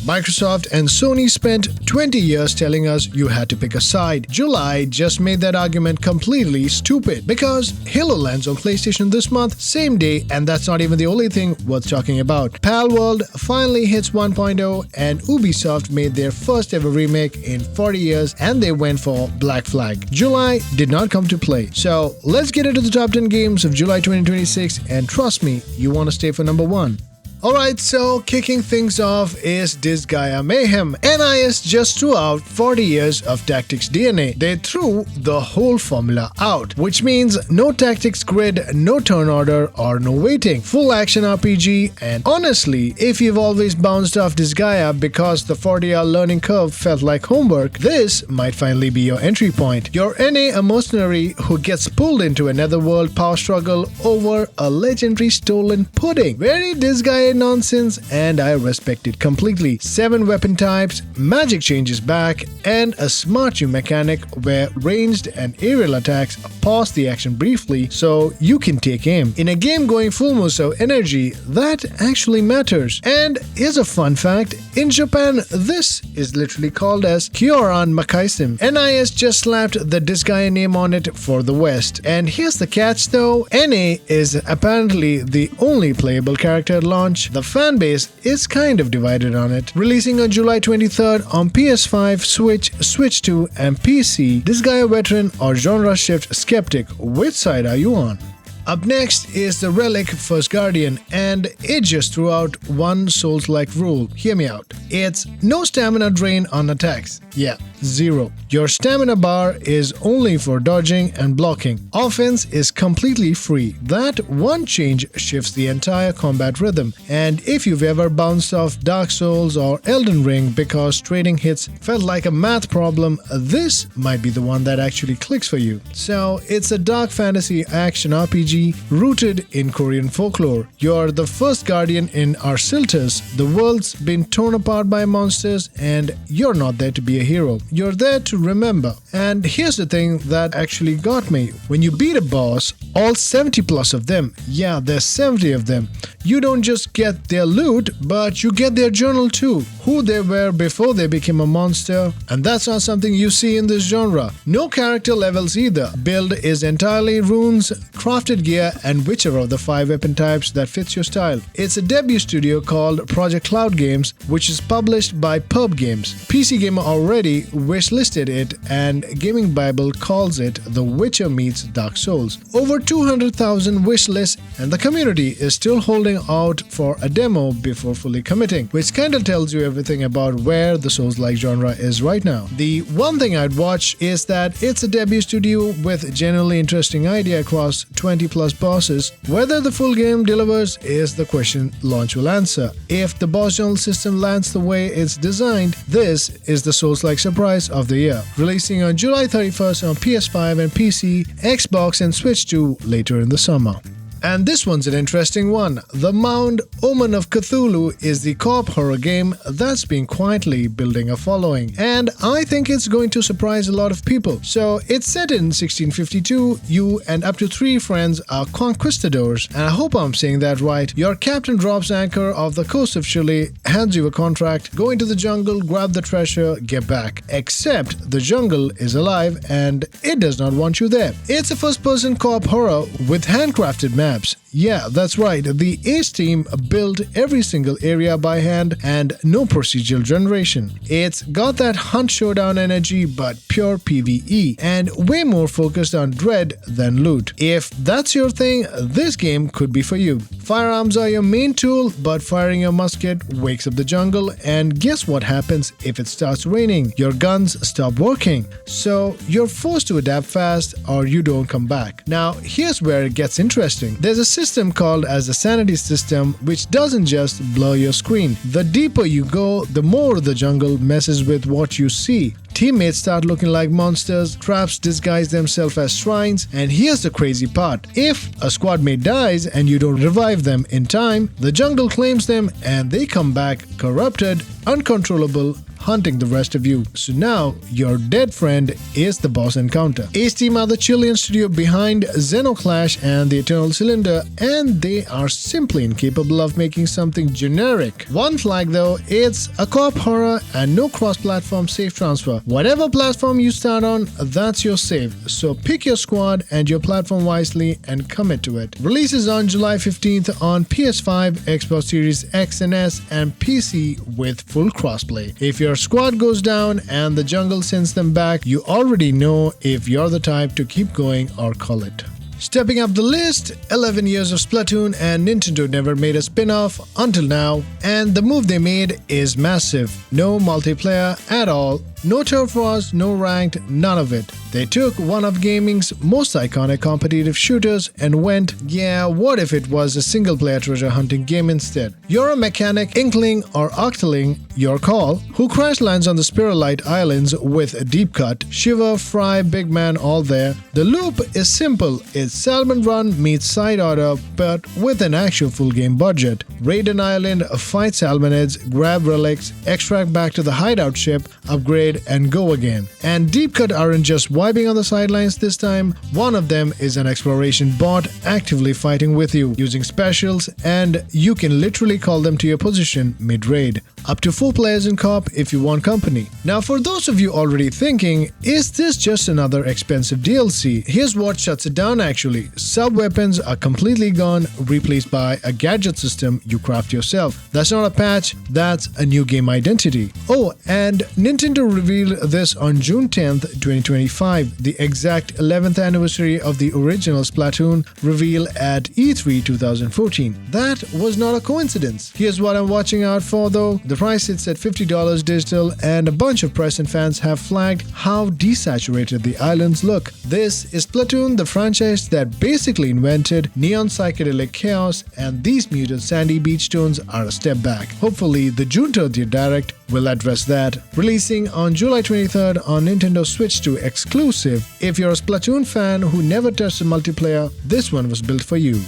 Microsoft and Sony spent 20 years telling us you had to pick a side. July just made that argument completely stupid because Halo lands on PlayStation this month, same day, and that's not even the only thing worth talking about. Palworld finally hits 1.0 and Ubisoft made their first ever remake in 40 years and they went for Black Flag. July did not come to play. So let's get into the top 10 games of July 2026 and trust me, you want to stay for number 1. Alright, so kicking things off is Disgaea Mayhem. NIS just threw out 40 years of tactics DNA. They threw the whole formula out, which means no tactics grid, no turn order, or no waiting. Full action RPG, and honestly, if you've always bounced off Disgaea because the 40-hour learning curve felt like homework, this might finally be your entry point. You're NA, a mercenary who gets pulled into a netherworld power struggle over a legendary stolen pudding. Very Disgaea nonsense, and I respect it completely. 7 weapon types, magic changes back, and a smart new mechanic where ranged and aerial attacks pause the action briefly so you can take aim. In a game going full Musou energy, that actually matters. And here's a fun fact, in Japan, this is literally called as Kyoran Makaisim. NIS just slapped the Disgaea name on it for the West. And here's the catch though, NA is apparently the only playable character at launch. The fanbase is kind of divided on it. Releasing on July 23rd on PS5, Switch, Switch 2 and PC, Disgaea veteran or genre shift skeptic, which side are you on? Up next is the Relic First Guardian, and it just threw out one Souls-like rule. Hear me out. It's no stamina drain on attacks. Yeah, 0. Your stamina bar is only for dodging and blocking. Offense is completely free. That one change shifts the entire combat rhythm. And if you've ever bounced off Dark Souls or Elden Ring because trading hits felt like a math problem, this might be the one that actually clicks for you. So, it's a dark fantasy action RPG rooted in Korean folklore. You're the first guardian in Arsiltis. The world's been torn apart by monsters and you're not there to be a hero. You're there to remember. And here's the thing that actually got me. When you beat a boss, all 70 plus of them, yeah, there's 70 of them, you don't just get their loot, but you get their journal too. Who they were before they became a monster. And that's not something you see in this genre. No character levels either. Build is entirely runes, crafted gear, and whichever of the 5 weapon types that fits your style. It's a debut studio called Project Cloud Games, which is published by Pub Games. PC Gamer already wishlisted it, and Gaming Bible calls it The Witcher meets Dark Souls. Over 200,000 wishlists, and the community is still holding out for a demo before fully committing, which kinda tells you everything about where the Souls-like genre is right now. The one thing I'd watch is that it's a debut studio with genuinely interesting idea across 20 plus bosses. Whether the full game delivers is the question launch will answer. If the boss journal system lands the way it's designed, this is the Souls-like surprise of the year. Releasing on July 31st on PS5 and PC, Xbox and Switch 2 later in the summer. And this one's an interesting one. The Mound, Omen of Cthulhu is the co-op horror game that's been quietly building a following. And I think it's going to surprise a lot of people. So it's set in 1652, you and up to 3 friends are conquistadors, and I hope I'm saying that right. Your captain drops anchor off the coast of Chile, hands you a contract, go into the jungle, grab the treasure, get back. Except the jungle is alive and it does not want you there. It's a first-person co-op horror with handcrafted maps. Yeah, that's right. The Ace team built every single area by hand and no procedural generation. It's got that hunt showdown energy but pure PvE and way more focused on dread than loot. If that's your thing, this game could be for you. Firearms are your main tool, but firing your musket wakes up the jungle, and guess what happens if it starts raining? Your guns stop working. So you're forced to adapt fast or you don't come back. Now here's where it gets interesting. There's a system called as the sanity system, which doesn't just blur your screen. The deeper you go, the more the jungle messes with what you see. Teammates start looking like monsters, traps disguise themselves as shrines, and here's the crazy part. If a squad mate dies and you don't revive them in time, the jungle claims them and they come back corrupted, uncontrollable, hunting the rest of you. So now, your dead friend is the boss encounter. Ace Team are the Chilean studio behind Xenoclash and the Eternal Cylinder, and they are simply incapable of making something generic. One flag though, it's a co-op horror and no cross-platform save transfer. Whatever platform you start on, that's your save. So pick your squad and your platform wisely and commit to it. Releases on July 15th on PS5, Xbox Series X and S, and PC with full crossplay. If your squad goes down and the jungle sends them back, you already know if you're the type to keep going or call it. Stepping up the list, 11 years of Splatoon and Nintendo never made a spin-off until now, and the move they made is massive. No multiplayer at all, no turf wars, no ranked, none of it. They took one of gaming's most iconic competitive shooters and went, yeah, what if it was a single-player treasure hunting game instead? You're a mechanic, inkling or octoling, your call, who crash lands on the Spiralite Islands with a deep cut, Shiver, Fry, Big Man all there. The loop is simple, it's Salmon Run meets Side Order but with an actual full game budget. Raid an island, fight salmonids, grab relics, extract back to the hideout ship, upgrade and go again. And Deep Cut aren't just vibing on the sidelines this time, one of them is an exploration bot actively fighting with you using specials, and you can literally call them to your position mid-raid. Up to 4 players in co-op if you want company. Now for those of you already thinking, is this just another expensive DLC? Here's what shuts it down actually. Sub-weapons are completely gone, replaced by a gadget system you craft yourself. That's not a patch, that's a new game identity. Oh, and Nintendo revealed this on June 10th, 2025, the exact 11th anniversary of the original Splatoon reveal at E3 2014. That was not a coincidence. Here's what I'm watching out for though. The price sits at $50 digital, and a bunch of press and fans have flagged how desaturated the islands look. This is Splatoon, the franchise that basically invented neon psychedelic chaos, and these muted sandy beach tones are a step back. Hopefully, the June 30th Direct will address that. Releasing on July 23rd on Nintendo Switch 2 exclusive. If you're a Splatoon fan who never touched the multiplayer, this one was built for you.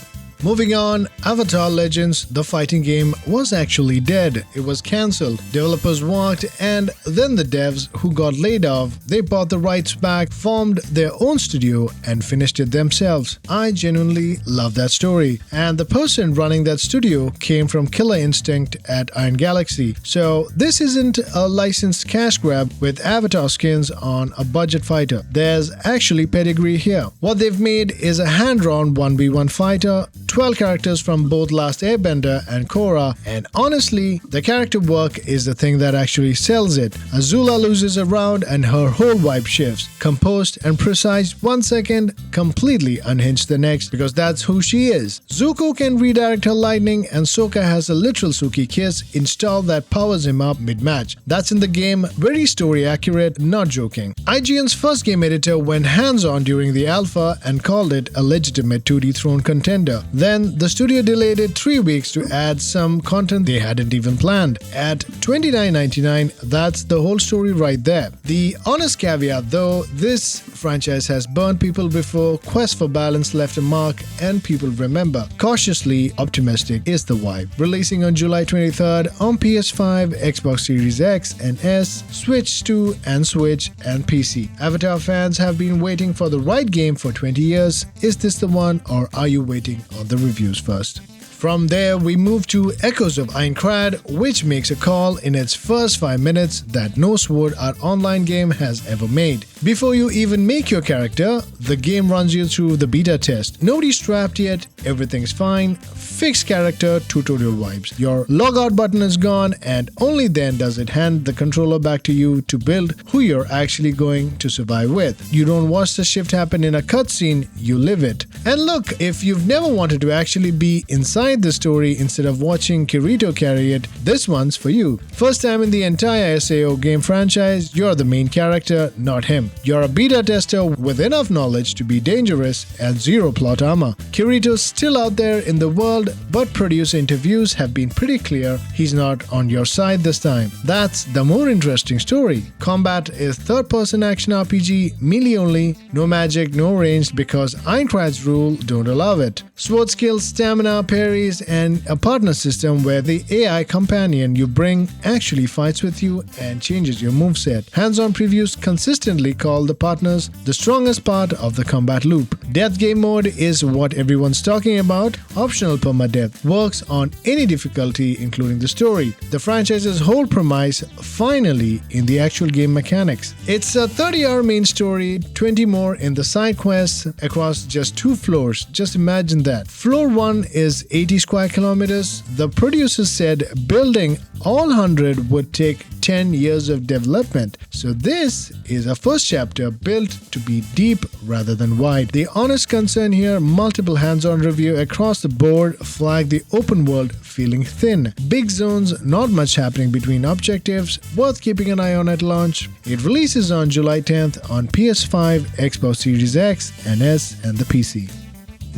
Moving on, Avatar Legends, the fighting game, was actually dead. It was cancelled. Developers walked, and then the devs who got laid off, they bought the rights back, formed their own studio, and finished it themselves. I genuinely love that story. And the person running that studio came from Killer Instinct at Iron Galaxy. So this isn't a licensed cash grab with Avatar skins on a budget fighter. There's actually pedigree here. What they've made is a hand-drawn 1v1 fighter, 12 characters from both Last Airbender and Korra, and honestly, the character work is the thing that actually sells it. Azula loses a round and her whole vibe shifts. Composed and precise 1 second, completely unhinged the next, because that's who she is. Zuko can redirect her lightning, and Sokka has a literal Suki kiss installed that powers him up mid-match. That's in the game, very story accurate, not joking. IGN's first game editor went hands-on during the alpha and called it a legitimate 2D throne contender. Then the studio delayed it 3 weeks to add some content they hadn't even planned. At $29.99, that's the whole story right there. The honest caveat though, this franchise has burned people before, Quest for Balance left a mark, and people remember. Cautiously optimistic is the vibe. Releasing on July 23rd on PS5, Xbox Series X and S, Switch 2 and Switch and PC. Avatar fans have been waiting for the right game for 20 years. Is this the one, or are you waiting on the reviews first? From there, we move to Echoes of Aincrad, which makes a call in its first 5 minutes that no Sword Art Online game has ever made. Before you even make your character, the game runs you through the beta test. Nobody's trapped yet, everything's fine, fixed character tutorial vibes. Your logout button is gone, and only then does it hand the controller back to you to build who you're actually going to survive with. You don't watch the shift happen in a cutscene, you live it. And look, if you've never wanted to actually be inside the story instead of watching Kirito carry it, this one's for you. First time in the entire SAO game franchise, you're the main character, not him. You're a beta tester with enough knowledge to be dangerous and zero plot armor. Kirito's still out there in the world, but producer interviews have been pretty clear he's not on your side this time. That's the more interesting story. Combat is third-person action RPG, melee only, no magic, no ranged, because Aincrad's rule don't allow it. Sword skills, stamina, parry, legendaries, and a partner system where the AI companion you bring actually fights with you and changes your moveset. Hands-on previews consistently call the partners the strongest part of the combat loop. Death game mode is what everyone's talking about. Optional permadeath works on any difficulty, including the story. The franchise's whole premise finally in the actual game mechanics. It's a 30-hour main story, 20 more in the side quests across just 2 floors. Just imagine that. Floor 1 is 80 square kilometers. The producers said building all 100 would take 10 years of development. So this is a first chapter built to be deep rather than wide. The honest concern here, multiple hands-on review across the board flag the open world feeling thin. Big zones, not much happening between objectives, worth keeping an eye on at launch. It releases on July 10th on PS5, Xbox Series X and S and the PC.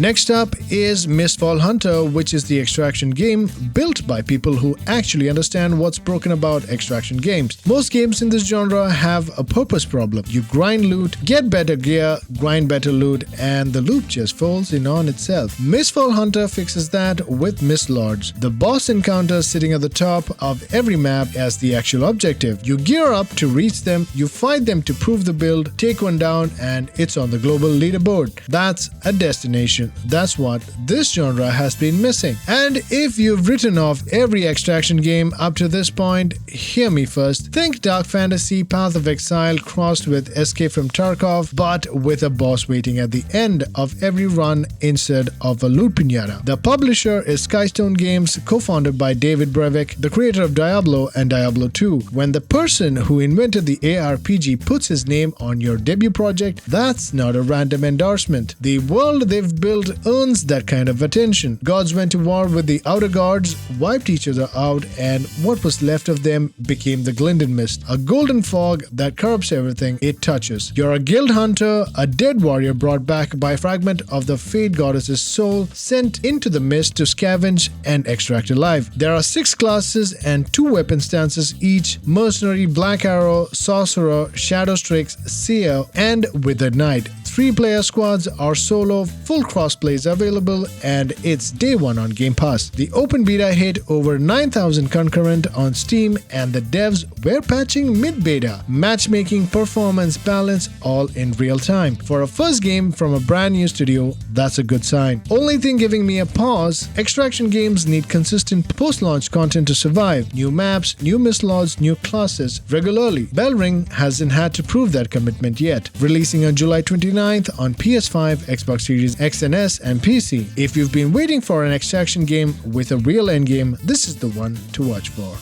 Next up is Mistfall Hunter, which is the extraction game built by people who actually understand what's broken about extraction games. Most games in this genre have a purpose problem. You grind loot, get better gear, grind better loot, and the loop just folds in on itself. Mistfall Hunter fixes that with Mist Lords, the boss encounter sitting at the top of every map as the actual objective. You gear up to reach them, you fight them to prove the build, take one down, and it's on the global leaderboard. That's a destination. That's what this genre has been missing. And if you've written off every extraction game up to this point, hear me first. Think dark fantasy, Path of Exile crossed with Escape from Tarkov, but with a boss waiting at the end of every run instead of a loot pinata. The publisher is Skystone Games, co-founded by David Brevik, the creator of Diablo and Diablo 2. When the person who invented the ARPG puts his name on your debut project, that's not a random endorsement. The world they've built earns that kind of attention. Gods went to war with the outer gods, wiped each other out, and what was left of them became the Glyndon Mist, a golden fog that corrupts everything it touches. You're a guild hunter, a dead warrior brought back by a fragment of the Fate Goddess's soul, sent into the mist to scavenge and extract alive. There are 6 classes and 2 weapon stances each: Mercenary, Black Arrow, Sorcerer, Shadow Strix, Seer, and Withered Knight. 3-player squads are solo, full crossplay is available, and it's day 1 on Game Pass. The open beta hit over 9,000 concurrent on Steam, and the devs were patching mid-beta. Matchmaking, performance, balance, all in real time. For a first game from a brand new studio, that's a good sign. Only thing giving me a pause, extraction games need consistent post-launch content to survive. New maps, new Mist Lords, new classes regularly. Bellring hasn't had to prove that commitment yet. Releasing on July 29th on PS5, Xbox Series X and S, and PC. If you've been waiting for an extraction game with a real endgame, this is the one to watch for.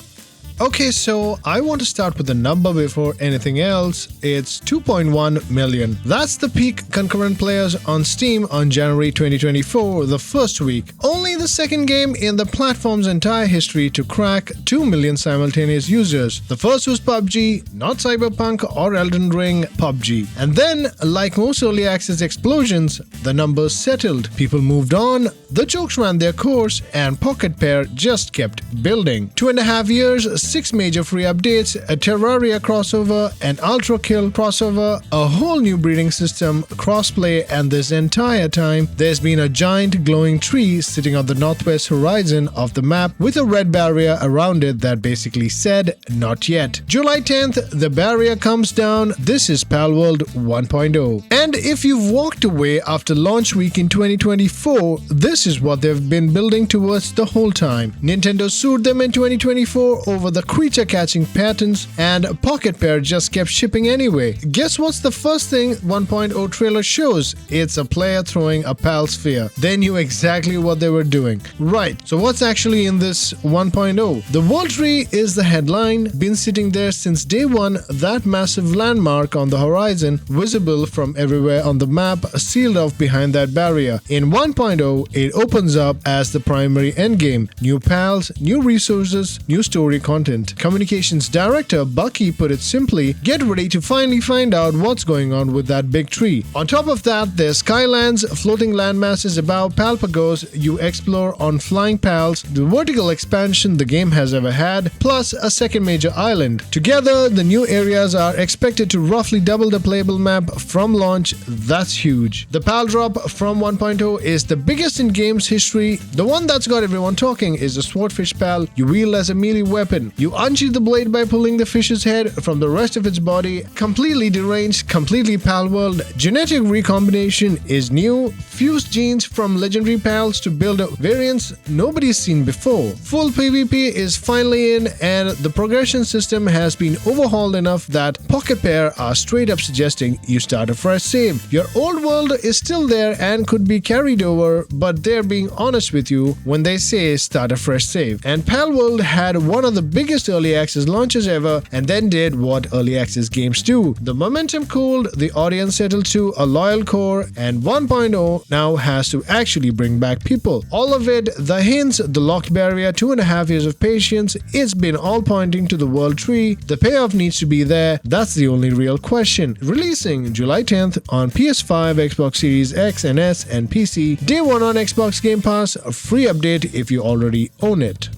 Okay, so I want to start with a number before anything else. It's 2.1 million. That's the peak concurrent players on Steam on January 2024, the first week. Only the second game in the platform's entire history to crack 2 million simultaneous users. The first was PUBG, not Cyberpunk or Elden Ring, PUBG. And then, like most early access explosions, the numbers settled. People moved on, the jokes ran their course, and Pocket Pair just kept building. 2.5 years, 6 major free updates, a Terraria crossover, an Ultra Kill crossover, a whole new breeding system, crossplay, and this entire time, there's been a giant glowing tree sitting on the northwest horizon of the map with a red barrier around it that basically said, not yet. July 10th, the barrier comes down. This is Palworld 1.0. And if you've walked away after launch week in 2024, this is what they've been building towards the whole time. Nintendo sued them in 2024 over the creature catching patterns, and Pocket Pair just kept shipping anyway. Guess what's the first thing 1.0 trailer shows? It's a player throwing a pal sphere. They knew exactly what they were doing. Right, so what's actually in this 1.0? The World Tree is the headline, been sitting there since day 1, that massive landmark on the horizon, visible from everywhere on the map, sealed off behind that barrier. In 1.0, it opens up as the primary endgame. New pals, new resources, new story content, content. Communications Director Bucky put it simply, get ready to finally find out what's going on with that big tree. On top of that, there's Skylands, floating landmasses above Palpagos you explore on Flying Pals, the vertical expansion the game has ever had, plus a second major island. Together, the new areas are expected to roughly double the playable map from launch. That's huge. The PAL drop from 1.0 is the biggest in game's history. The one that's got everyone talking is the Swordfish PAL you wield as a melee weapon. You unsheath the blade by pulling the fish's head from the rest of its body. Completely deranged, completely Palworld. Genetic recombination is new. Fused genes from legendary pals to build variants nobody's seen before. Full PvP is finally in, and the progression system has been overhauled enough that Pocket Pair are straight up suggesting you start a fresh save. Your old world is still there and could be carried over, but they're being honest with you when they say start a fresh save. And Palworld had one of the biggest early access launches ever and then did what early access games do. The momentum cooled, the audience settled to a loyal core, and 1.0 now has to actually bring back people. All of it, the hints, the locked barrier, 2.5 years of patience, it's been all pointing to the world tree. The payoff needs to be there. That's the only real question. Releasing July 10th on PS5, Xbox Series X and S and PC. Day 1 on Xbox Game Pass, a free update if you already own it.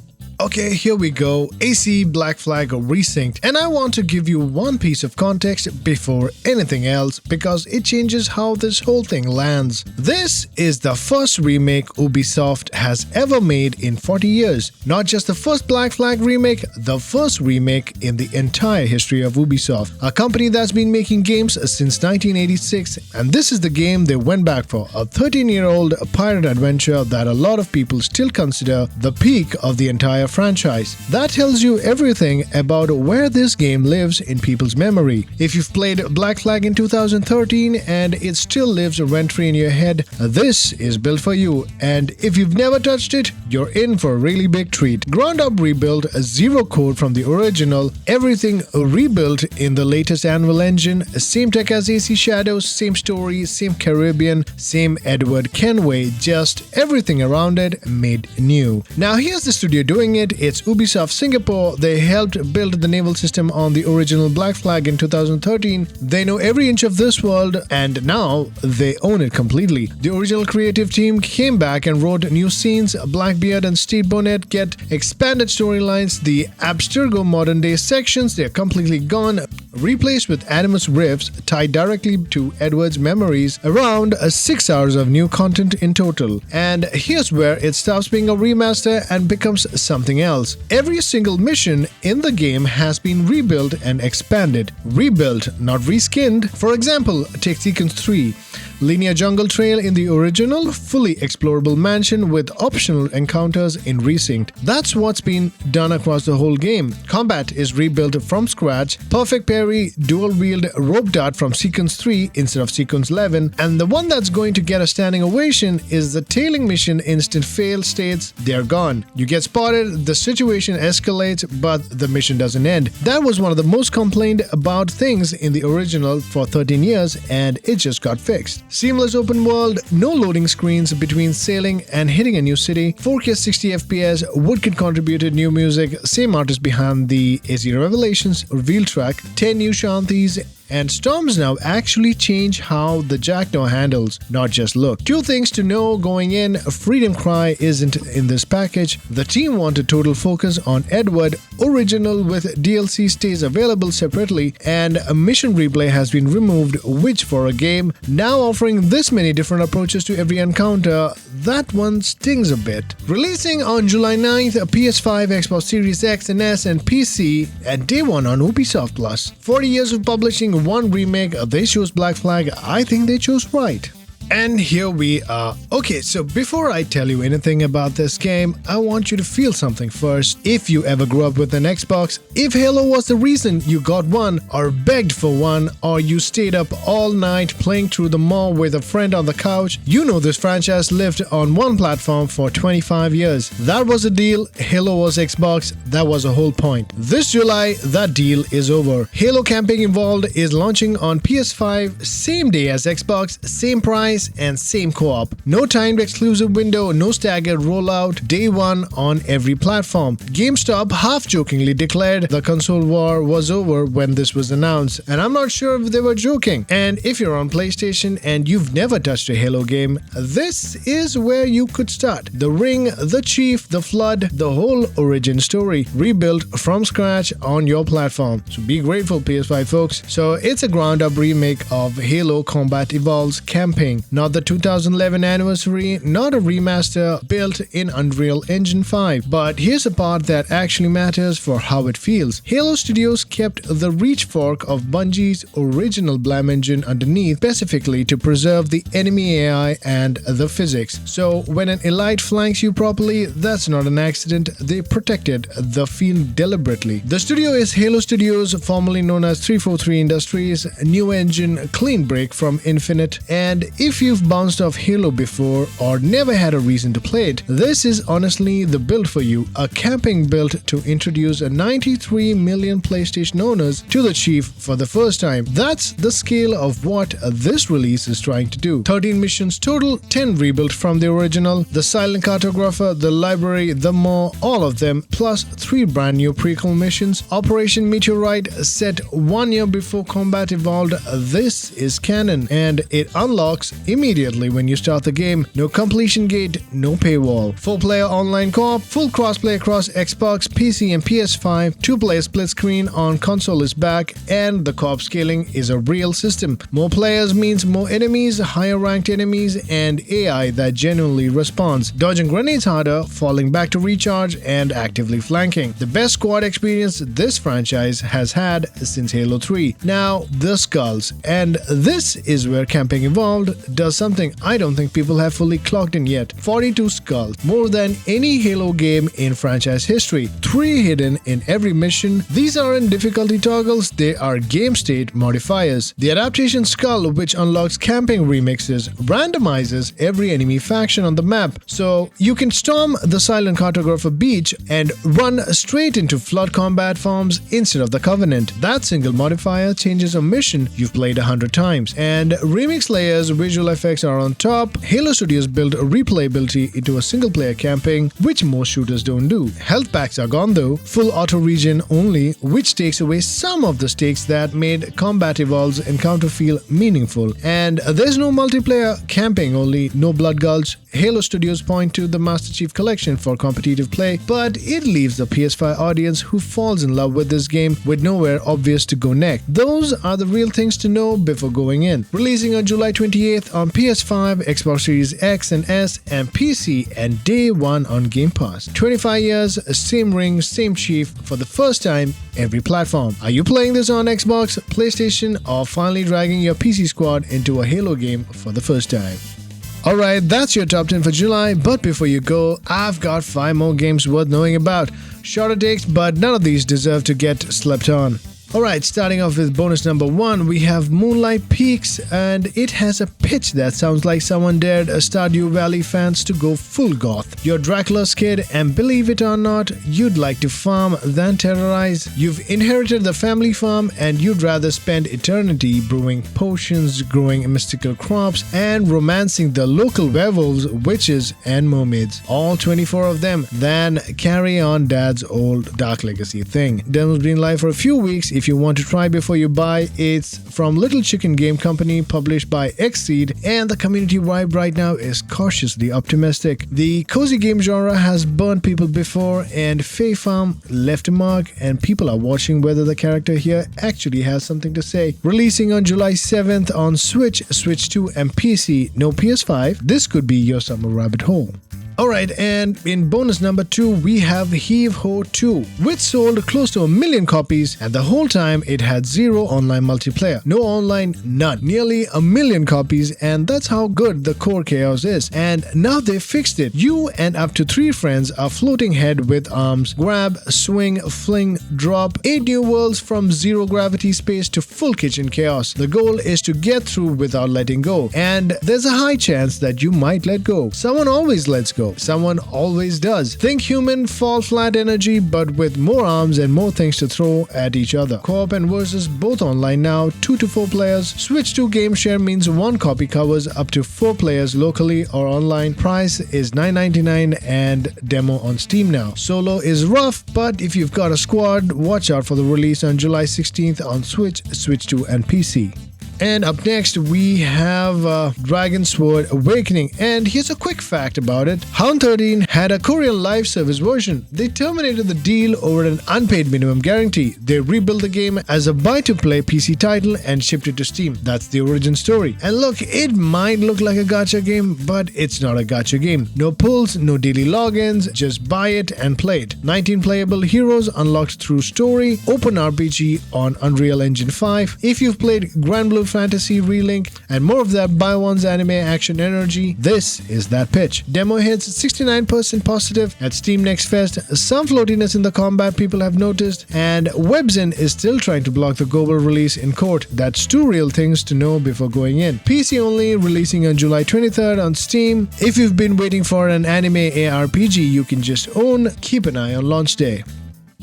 Okay, here we go. AC Black Flag Resynced, and I want to give you one piece of context before anything else because it changes how this whole thing lands. This is the first remake Ubisoft has ever made in 40 years. Not just the first Black Flag remake, the first remake in the entire history of Ubisoft, a company that's been making games since 1986, and this is the game they went back for, a 13-year-old pirate adventure that a lot of people still consider the peak of the entire franchise. That tells you everything about where this game lives in people's memory. If you've played Black Flag in 2013 and it still lives rent-free in your head, this is built for you. And if you've never touched it, you're in for a really big treat. Ground up rebuild, zero code from the original, everything rebuilt in the latest Anvil engine, same tech as AC Shadows, same story, same Caribbean, same Edward Kenway, just everything around it made new. Now here's the studio doing it. It's Ubisoft Singapore. They helped build the naval system on the original Black Flag in 2013. They know every inch of this world and now they own it completely. The original creative team came back and wrote new scenes. Blackbeard and Steve Bonnet get expanded storylines. The Abstergo modern day sections, they're completely gone, replaced with Animus riffs tied directly to Edward's memories. Around 6 hours of new content in total. And here's where it stops being a remaster and becomes something else. Every single mission in the game has been rebuilt and expanded. Rebuilt, not reskinned. For example, take Sequence 3. Linear jungle trail in the original, fully explorable mansion with optional encounters in Resynced. That's what's been done across the whole game. Combat is rebuilt from scratch. Perfect parry, dual wield rope dart from Sequence 3 instead of Sequence 11. And the one that's going to get a standing ovation is the tailing mission instant fail states they're gone. You get spotted, the situation escalates, but the mission doesn't end. That was one of the most complained about things in the original for 13 years and it just got fixed. Seamless open world, no loading screens between sailing and hitting a new city, 4K 60 FPS, Woodkid contributed new music, same artist behind the AC Revelations reveal track, 10 new shanties, and Storms now actually change how the Jackdaw handles, not just look. Two things to know going in: Freedom Cry isn't in this package. The team wanted total focus on Edward. Original with DLC stays available separately, and a mission replay has been removed, which for a game now offering this many different approaches to every encounter, that one stings a bit. Releasing on July 9th, PS5, Xbox Series X and S and PC, and day 1 on Ubisoft Plus. 40 years of publishing one remake, they chose Black Flag. I think they chose right. And here we are. Okay, so before I tell you anything about this game, I want you to feel something first. If you ever grew up with an Xbox, if Halo was the reason you got one, or begged for one, or you stayed up all night playing through the mall with a friend on the couch, you know this franchise lived on one platform for 25 years. That was a deal. Halo was Xbox. That was the whole point. This July, that deal is over. Halo Camping Involved is launching on PS5 same day as Xbox, same price, price, and same co-op. No timed exclusive window, no staggered rollout, day one on every platform. GameStop half-jokingly declared the console war was over when this was announced, and I'm not sure if they were joking. And if you're on PlayStation and you've never touched a Halo game, this is where you could start. The Ring, the Chief, the Flood, the whole origin story, rebuilt from scratch on your platform. So be grateful, PS5 folks. So it's a ground-up remake of Halo Combat Evolved's campaign, not the 2011 anniversary, not a remaster built in Unreal Engine 5. But here's a part that actually matters for how it feels. Halo Studios kept the reach fork of Bungie's original Blam engine underneath, specifically to preserve the enemy AI and the physics. So when an elite flanks you properly, that's not an accident. They protected the field deliberately. The studio is Halo Studios, formerly known as 343 Industries, new engine, clean break from Infinite. And if you've bounced off Halo before or never had a reason to play it, this is honestly the build for you. A camping build to introduce 93 million PlayStation owners to the Chief for the first time. That's the scale of what this release is trying to do. 13 missions total, 10 rebuilt from the original, the Silent Cartographer, the Library, the Maw, all of them, plus 3 brand new prequel missions. Operation Meteorite, set 1 year before Combat Evolved. This is canon and it unlocks immediately when you start the game. No completion gate, no paywall. 4-player online co-op, full crossplay across Xbox, PC and PS5, 2-player split screen on console is back, and the co-op scaling is a real system. More players means more enemies, higher ranked enemies, and AI that genuinely responds. Dodging grenades harder, falling back to recharge, and actively flanking. The best squad experience this franchise has had since Halo 3. Now, the skulls. And this is where Camping Evolved does something I don't think people have fully clocked in yet. 42 skulls, more than any Halo game in franchise history. 3 hidden in every mission. These aren't difficulty toggles, they are game state modifiers. The adaptation skull, which unlocks camping remixes, randomizes every enemy faction on the map. So you can storm the Silent Cartographer beach and run straight into Flood combat forms instead of the Covenant. That single modifier changes a mission you've played 100 times. And remix layers, visual effects are on top. Halo Studios built replayability into a single player camping, which most shooters don't do. Health packs are gone though, full auto regen only, which takes away some of the stakes that made Combat Evolved's encounter feel meaningful. And there's no multiplayer, camping only, no Blood Gulch. Halo Studios point to the Master Chief Collection for competitive play, but it leaves the PS5 audience who falls in love with this game with nowhere obvious to go next. Those are the real things to know before going in. Releasing on July 28th on PS5, Xbox Series X and S, and PC, and day one on Game Pass. 25 years, same ring, same Chief for the first time, every platform. Are you playing this on Xbox, PlayStation, or finally dragging your PC squad into a Halo game for the first time? Alright, that's your top 10 for July, but before you go, I've got 5 more games worth knowing about. Shorter takes, but none of these deserve to get slept on. Alright, starting off with bonus number 1, we have Moonlight Peaks, and it has a pitch that sounds like someone dared Stardew Valley fans to go full goth. You're Dracula's kid, and believe it or not, you'd like to farm than terrorize. You've inherited the family farm, and you'd rather spend eternity brewing potions, growing mystical crops, and romancing the local werewolves, witches, and mermaids, all 24 of them, than carry on dad's old Dark Legacy thing. Demo's been live for a few weeks. If you want to try before you buy, it's from Little Chicken Game Company, published by Xseed, and the community vibe right now is cautiously optimistic. The cozy game genre has burned people before, and Fae Farm left a mark, and people are watching whether the character here actually has something to say. Releasing on July 7th on Switch, Switch 2, and PC, no PS5, this could be your summer rabbit hole. Alright, and in bonus number 2, we have Heave Ho 2, which sold close to 1 million copies, and the whole time it had 0 online multiplayer. No online, none. Nearly 1 million copies, and that's how good the core chaos is. And now they fixed it. You and up to 3 friends are floating head with arms, grab, swing, fling, drop, 8 new worlds from zero gravity space to full kitchen chaos. The goal is to get through without letting go, and there's a high chance that you might let go. Someone always lets go. Halo. Someone always does. Think human fall flat energy, but with more arms and more things to throw at each other. Co-op and versus both online now, 2 to 4 players. Switch to game share means one copy covers up to 4 players locally or online. Price is $9.99 and demo on Steam now. Solo is rough, but if you've got a squad, watch out for the release on July 16th on Switch, Switch 2 and PC. And up next, we have DragonSword Awakening. And here's a quick fact about it. Hound 13 had a Korean live service version. They terminated the deal over an unpaid minimum guarantee. They rebuilt the game as a buy-to-play PC title and shipped it to Steam. That's the origin story. And look, it might look like a gacha game, but it's not a gacha game. No pulls, no daily logins, just buy it and play it. 19 playable heroes unlocked through story, open RPG on Unreal Engine 5. If you've played Grand Blue Fantasy Relic and more of that buy one's anime action energy, this is that pitch. Demo hits 69% positive at Steam Next Fest. Some floatiness in the combat people have noticed, and Webzen is still trying to block the global release in court. That's 2 real things to know before going in. PC only, releasing on July 23rd on Steam. If you've been waiting for an anime ARPG you can just own, keep an eye on launch day.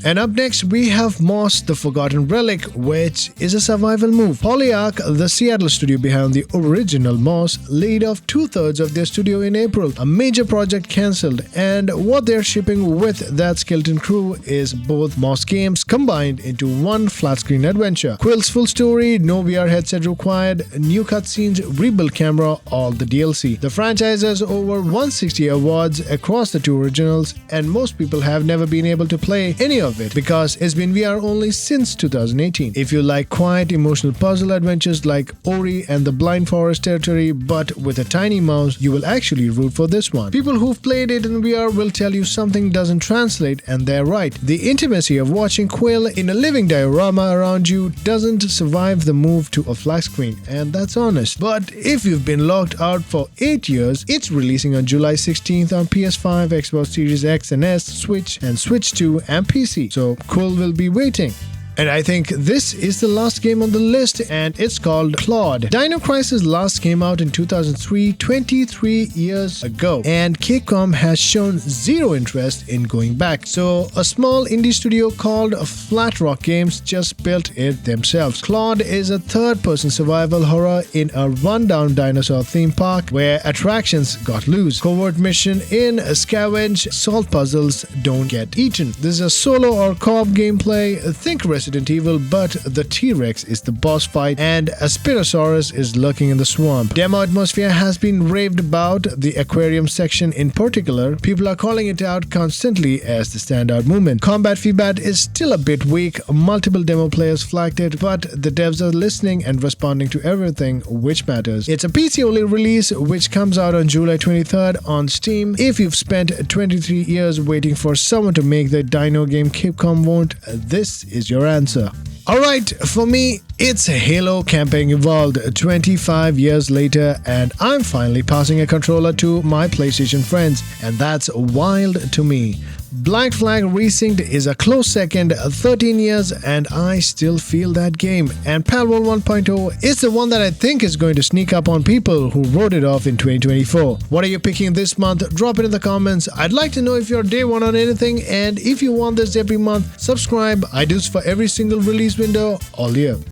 And up next, we have Moss the Forgotten Relic, which is a survival move. Polyarch, the Seattle studio behind the original Moss, laid off 2/3 of their studio in April. A major project cancelled, and what they're shipping with that skeleton crew is both Moss games combined into one flat-screen adventure. Quill's full story, no VR headset required, new cutscenes, rebuilt camera, all the DLC. The franchise has over 160 awards across the 2 originals, and most people have never been able to play any of it because it's been VR only since 2018. If you like quiet emotional puzzle adventures like Ori and the Blind Forest territory but with a tiny mouse, you will actually root for this one. People who've played it in VR will tell you something doesn't translate, and they're right. The intimacy of watching Quill in a living diorama around you doesn't survive the move to a flat screen, and that's honest. But if you've been locked out for 8 years, it's releasing on July 16th on PS5, Xbox Series X and S, Switch and Switch 2 and PC. So Quill will be waiting. And I think this is the last game on the list, and it's called Claude. Dino Crisis last came out in 2003, 23 years ago, and Capcom has shown zero interest in going back. So a small indie studio called Flat Rock Games just built it themselves. Claude is a third-person survival horror in a rundown dinosaur theme park where attractions got loose. Covert mission in, scavenge, solve puzzles, don't get eaten. This is a solo or co-op gameplay. Think Resident Evil, but the T-Rex is the boss fight and a Spinosaurus is lurking in the swamp. Demo atmosphere has been raved about, the aquarium section in particular. People are calling it out constantly as the standout movement. Combat feedback is still a bit weak. Multiple demo players flagged it, but the devs are listening and responding to everything, which matters. It's a PC-only release, which comes out on July 23rd on Steam. If you've spent 23 years waiting for someone to make the dino game Capcom won't, this is your answer. Alright, for me, it's Halo Campaign Evolved 25 years later, and I'm finally passing a controller to my PlayStation friends, and that's wild to me. Black Flag Resynced is a close second, 13 years, and I still feel that game. And Palworld 1.0 is the one that I think is going to sneak up on people who wrote it off in 2024. What are you picking this month? Drop it in the comments. I'd like to know if you're day one on anything, and if you want this every month, subscribe. I do this for every single release window all year.